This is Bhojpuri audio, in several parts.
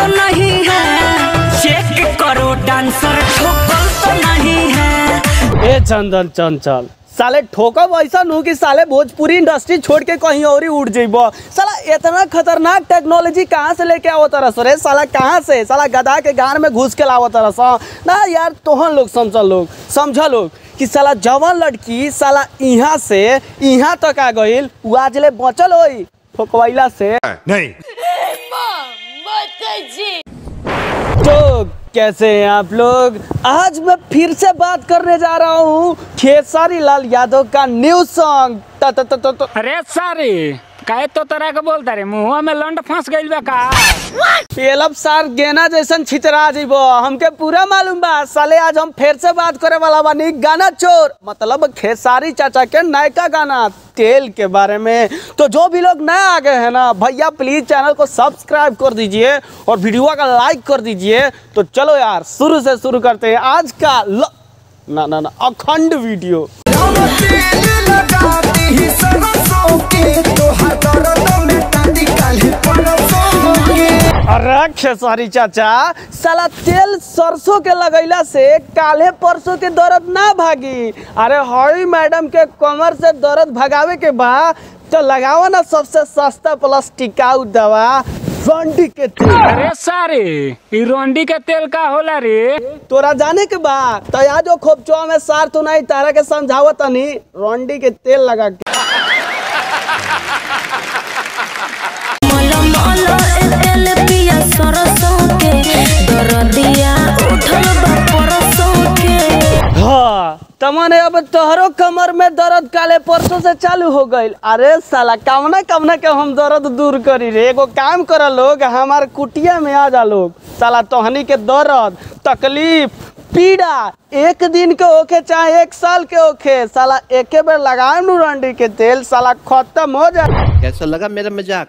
तो नहीं है, चेक करो डांसर ठोकल तो नहीं है। ए चंदन चंचल साले ठोकब ऐसा नू कि साले भोजपुरी इंडस्ट्री छोड़ के कहीं और ही उड़ जाइबो। साला इतना खतरनाक टेक्नोलॉजी कहाँ से लेके आओ तरस रे साला, कहाँ से साला गधा के गान में घुस के लाओ तरस ना यार। तोहन लोग समझ लोग कि साला जवान लड़की साला यहाँ से यहाँ तक आ गईल, वो आज ले बचल होई ठोकवाइला से नहीं। तो कैसे हैं आप लोग? आज मैं फिर से बात करने जा रहा हूँ खेसारी लाल यादव का न्यू सॉन्ग। अरे सारी काहे तो तरह के बोलता रे, मुंह में लंड फंस गइल बा का? पेलब सार गेना जैसन छितरा जीबो, हमके पूरा मालूम बा। साले आज हम फिर से बात करे वाला बानी गाना चोर, मतलब खेसारी चाचा के नयका गाना तेल के बारे में। तो जो भी लोग नए आ गए हैं ना भैया, प्लीज चैनल को सब्सक्राइब कर दीजिए और वीडियो का लाइक कर दीजिए। तो चलो यार शुरू से शुरू करते हैं आज का ना अखंड वीडियो। अरे खेसारी चाचा साला तेल सरसों के लगैला से काले परसों के दर्द ना भागी। अरे हई मैडम के कमर से दर्द भगावे के बा तो लगाओ ना सबसे सस्ता प्लस टिकाऊ दवा रोंडी के तेल। अरे सारी ई रोंडी के तेल का होला रे? तोरा जाने के बा तो या जो खोपचो में सार तू नहीं तारा के समझावत नहीं, रोंडी के तेल लगा के। हाँ तमने अब तोहरो कमर में दर्द काले परसों से चालू हो गई। अरे साला कमना के हम दर्द दूर करी रे। एगो काम करा लोग, हमार कुटिया में आ जा लोग। साला तोहनी के दर्द तकलीफ पीड़ा एक दिन के ओखे चाहे एक साल के ओखे, साला एक बेर लगाए नु रंडी के तेल साला खत्म हो जाए। कैसा लगा मेरा मजाक?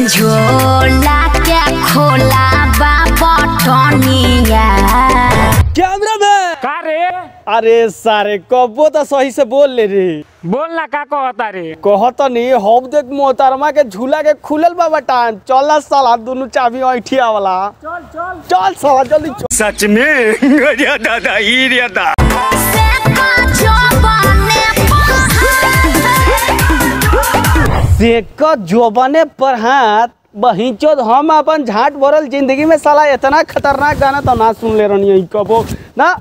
झोला क्या खोला बटनिया कैमरा में का रे? अरे सारे कब्बो तो सही से बोल ले रे। बोल ना का कहता रे? कहत नहीं हम देख मोहतरमा के झूला के खुलल बा बटान। चल साला दोनों चाबी ऐठिया वाला। चल साला जल्दी चल। सच में गया दादा ही रे दा। सेक जोबने पर हाथ बहिचोद। हम अपन झाट भरल जिंदगी में साला इतना खतरनाक गाना तो ना सुन ले रही कबो ना।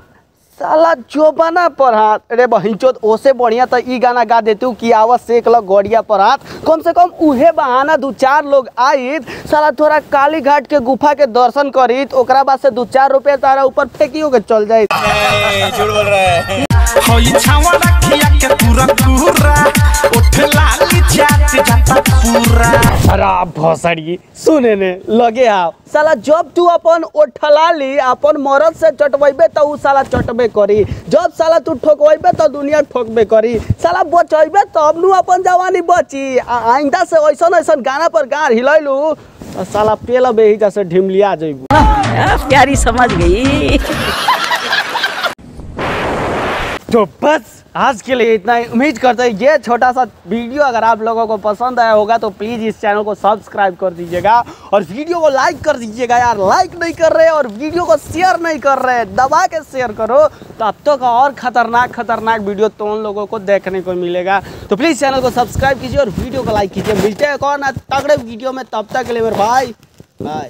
साला जोबना पर हाथ, अरे बहिचोद ओसे बढ़िया तो ई गाना गा देतू कि आवाज सेक ल गड़िया पर हाथ। कम से कम उहे बहाना 2-4 लोग आईत, साला थोड़ा काली घाट के गुफा के दर्शन करीत, ओकरा बाद से 2-4 रुपया तारा ऊपर फेंकियो के चल जाए। झूठ बोल रहा है। होई छावड़ा किया के पूरा उठ लाली जाता पूरा। अरे भोसड़ी सुने ने लगे आप साला, जब तू अपन ओठलाली अपन मरद से चटबेबे तो उ साला चटबे करी, जब साला तू ठोकबेबे तो दुनिया ठोकबे करी। साला बचबे तब नु अपन जवानी बची। आइंदा से ऐसा गाना पर गार हिलैलू तो साला पेल बेही जैसे ढिमलिया जइबू। प्यारी समझ गई। तो बस आज के लिए इतना ही। उम्मीद करते हैं ये छोटा सा वीडियो अगर आप लोगों को पसंद आया होगा तो प्लीज़ इस चैनल को सब्सक्राइब कर दीजिएगा और वीडियो को लाइक कर दीजिएगा। यार लाइक नहीं कर रहे और वीडियो को शेयर नहीं कर रहे, दबा के शेयर करो तो अब तक और खतरनाक वीडियो तो उन लोगों को देखने को मिलेगा। तो प्लीज़ चैनल को सब्सक्राइब कीजिए और वीडियो को लाइक कीजिए। मिलते हैं एक और ना तगड़े वीडियो में, तब तक के लिए मेरे भाई बाय।